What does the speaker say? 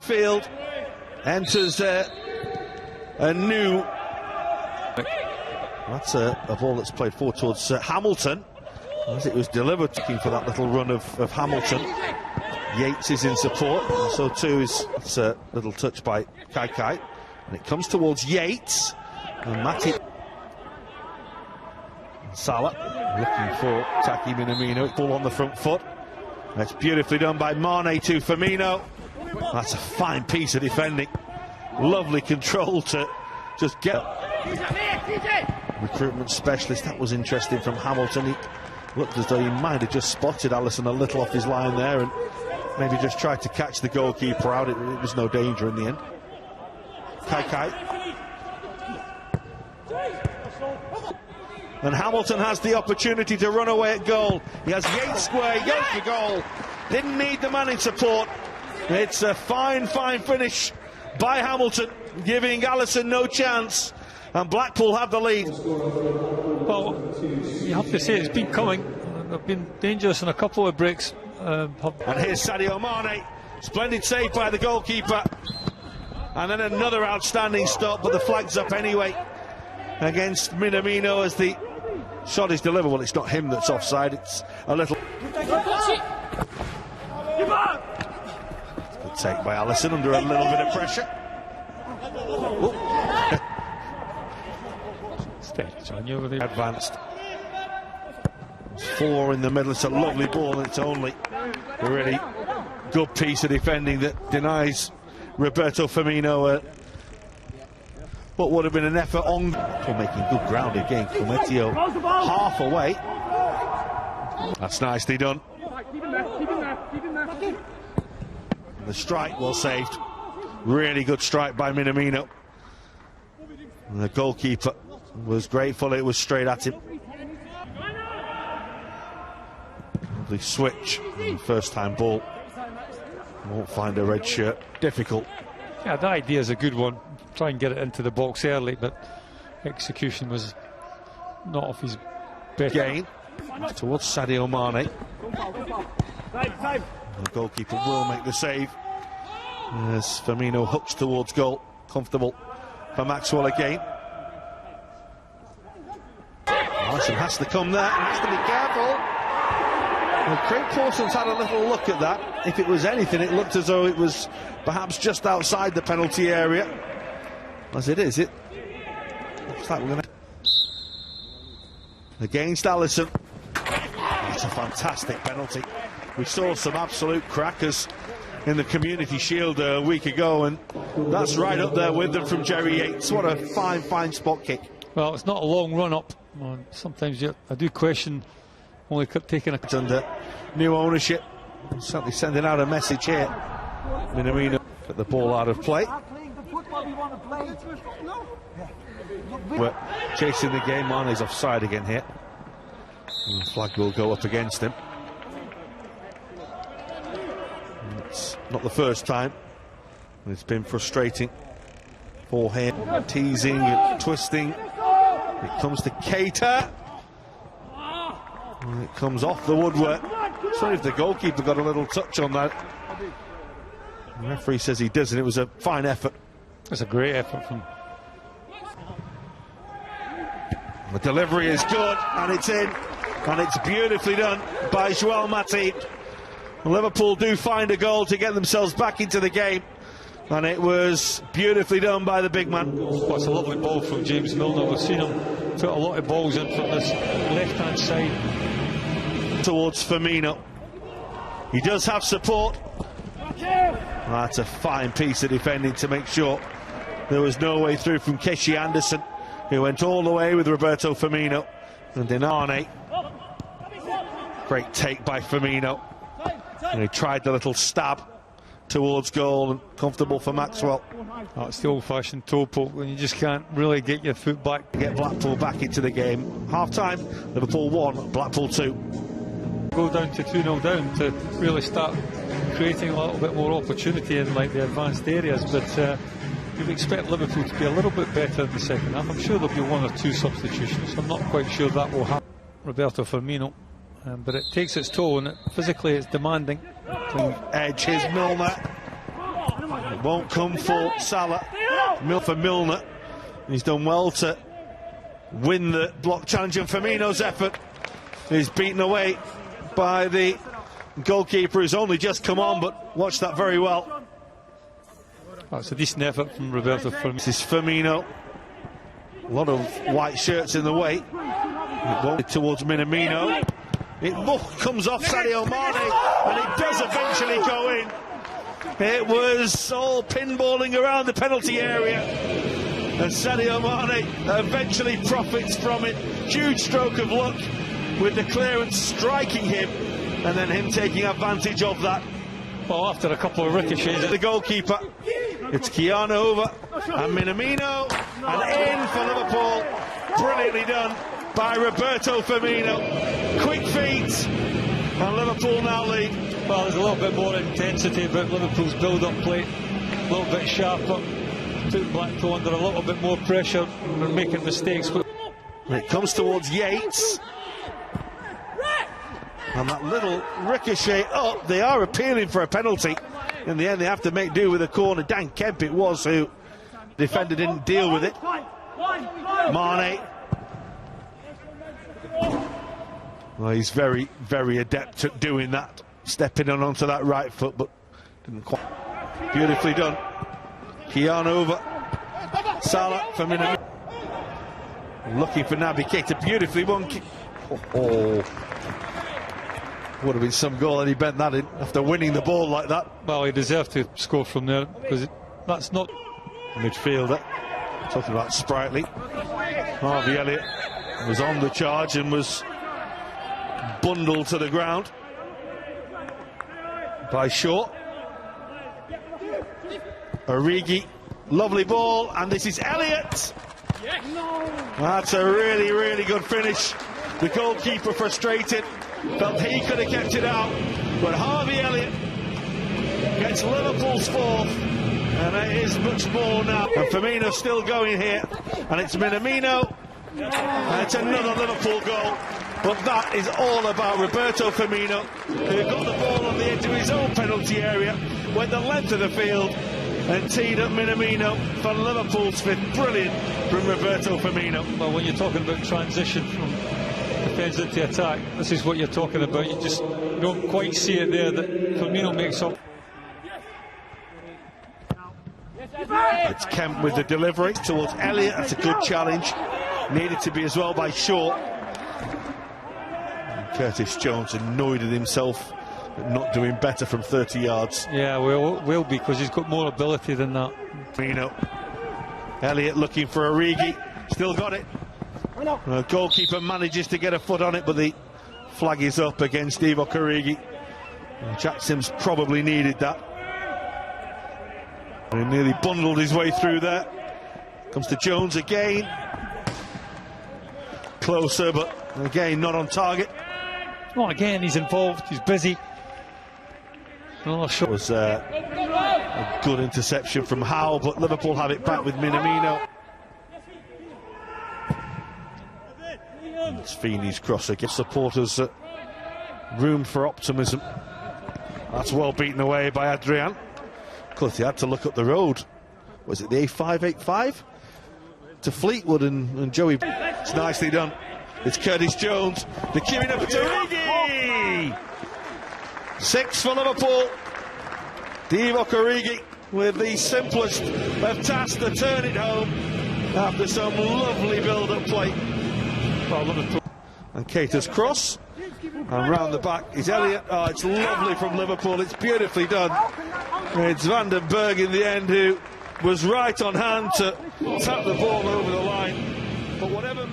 Field enters a new. That's a ball that's played forward towards Hamilton, as it was delivered, looking for that little run of Hamilton. Yates is in support, and so too is a little touch by Kai, and it comes towards Yates, and Matty Salah looking for Taki Minamino. Ball on the front foot. That's beautifully done by Mane to Firmino. That's a fine piece of defending. Lovely control to just get. Recruitment specialist, that was interesting from Hamilton. He looked as though he might have just spotted Alisson a little off his line there and maybe just tried to catch the goalkeeper out. It was no danger in the end. Kai. And Hamilton has the opportunity to run away at goal. He has Yates square, he goes for goal. Didn't need the man in support. It's a fine finish by Hamilton, giving Alisson no chance. And Blackpool have the lead. Well, you have to say it's been coming. They've been dangerous in a couple of breaks. And here's Sadio Mane. Splendid save by the goalkeeper. And then another outstanding stop, but the flag's up anyway against Minamino as the shot is delivered. Well, it's not him that's offside, it's a little. Good take by Alisson under a little bit of pressure. Advanced. It's 4 in the middle. It's a lovely ball, and it's only a really good piece of defending that denies Roberto Firmino what would have been an effort on. Making good ground again. Cometio half away. That's nicely done. The strike well saved. Really good strike by Minamino. And the goalkeeper was grateful it was straight at him. Lovely switch. First time ball. Won't find a red shirt. Difficult. Yeah, the idea is a good one. Try and get it into the box early, but execution was not off his best. Gain towards Sadio Mane. The goalkeeper will make the save as Firmino hooks towards goal. Comfortable for Maxwell again. Alisson has to come there, has to be careful. Well, Craig Pawson's had a little look at that. If it was anything, it looked as though it was perhaps just outside the penalty area. As it is, it looks like we're going to. Against Alisson. That's a fantastic penalty. We saw some absolute crackers in the Community Shield a week ago, and that's right up there with them from Jerry Yates. What a fine spot kick. Well, it's not a long run up. Sometimes I do question only taking a. Under new ownership, certainly sending out a message here. Minamino put the ball out of play. We're chasing the game. Mane's offside again here. And the flag will go up against him. It's not the first time. It's been frustrating for him. Teasing and twisting. It comes to Keita. And it comes off the woodwork. Sorry if the goalkeeper got a little touch on that. The referee says he doesn't. It was a fine effort. It's a great effort from. The delivery is good, and it's in, and it's beautifully done by Joel Matip. Liverpool do find a goal to get themselves back into the game, and it was beautifully done by the big man. Well, it's a lovely ball from James Milner. We've seen him put a lot of balls in from this left-hand side. Towards Firmino. He does have support. That's a fine piece of defending to make sure there was no way through from Keshi Anderson, who went all the way with Roberto Firmino. And Dinane. Great take by Firmino. And he tried the little stab towards goal, and comfortable for Maxwell. That's the old-fashioned toe poke when you just can't really get your foot back. Get Blackpool back into the game. Half-time, Liverpool 1, Blackpool 2. Go down to 2-0 down to really start creating a little bit more opportunity in like the advanced areas, but you'd expect Liverpool to be a little bit better in the second half. I'm sure there'll be 1 or 2 substitutions. I'm not quite sure that will happen. Roberto Firmino, but it takes its toll, and physically it's demanding. Edge, here's Milner. won't come for Salah. For Milner. He's done well to win the block challenge, and Firmino's effort is beaten away by the goalkeeper, who's only just come on, but watch that very well. That's a decent effort from Roberto Firmino. This is Firmino. A lot of white shirts in the way. Towards Minamino. It comes off Sadio Mane, and it does eventually go in. It was all pinballing around the penalty area, and Sadio Mane eventually profits from it. Huge stroke of luck with the clearance striking him, and then him taking advantage of that. Well, after a couple of ricochets, The goalkeeper, it's Keanu over, and Minamino, and in for Liverpool. Brilliantly done by Roberto Firmino. Quick feet, and Liverpool now lead. well, there's a little bit more intensity about Liverpool's build-up play, a little bit sharper. Took Blackpool under a little bit more pressure. They're making mistakes. And it comes towards Yates, and that little ricochet up. They are appealing for a penalty. In the end, they have to make do with a corner. Dan Kemp it was who defender didn't deal with it. Mane. Well, he's very, very adept at doing that, stepping on onto that right foot, but didn't quite. Beautifully done. Keanu over. Salah for Minamino. Looking for Naby Keita. Beautifully won. Would have been some goal, and he bent that in after winning the ball like that. Well, he deserved to score from there, because that's not Midfielder, talking about sprightly. Harvey Elliott was on the charge and was bundled to the ground by Shaw. Origi, lovely ball, and this is Elliott. That's a really, really good finish. The goalkeeper frustrated, felt he could have kept it out, but Harvey Elliott gets Liverpool's fourth, and it is much more now. And Firmino's still going here, and it's Minamino, and it's another Liverpool goal. But that is all about Roberto Firmino, who got the ball on the edge of his own penalty area, went the length of the field, and teed up Minamino for Liverpool's fifth. Brilliant from Roberto Firmino. Well, when you're talking about transition from defence into attack, this is what you're talking about. You just don't quite see it there, that Firmino makes up. It's Kemp with the delivery towards Elliott. That's a good challenge. Needed to be as well by Shaw. And Curtis Jones annoyed at himself at not doing better from 30 yards. Yeah, will be, because he's got more ability than that. Firmino. Elliott looking for Origi. Still got it. The goalkeeper manages to get a foot on it, but the flag is up against Divock Origi. Jack Sims probably needed that. He nearly bundled his way through there. Comes to Jones again. Closer, but again not on target. Well, again, he's involved, he's busy. Oh, sure. It was a good interception from Howe, but Liverpool have it back with Minamino. It's Feeney's cross again. Supporters room for optimism. That's well beaten away by Adrian. Of course, he had to look up the road. Was it the A585? To Fleetwood and Joey. It's nicely done. It's Curtis Jones. The queuing up to Origi. 6 for Liverpool. Divock Origi with the simplest of tasks to turn it home after some lovely build-up play. Well, Liverpool. And Keita's cross. And round the back is Elliott. Oh, it's lovely from Liverpool. It's beautifully done. It's Van den Berg in the end who was right on hand to tap the ball over the line. But whatever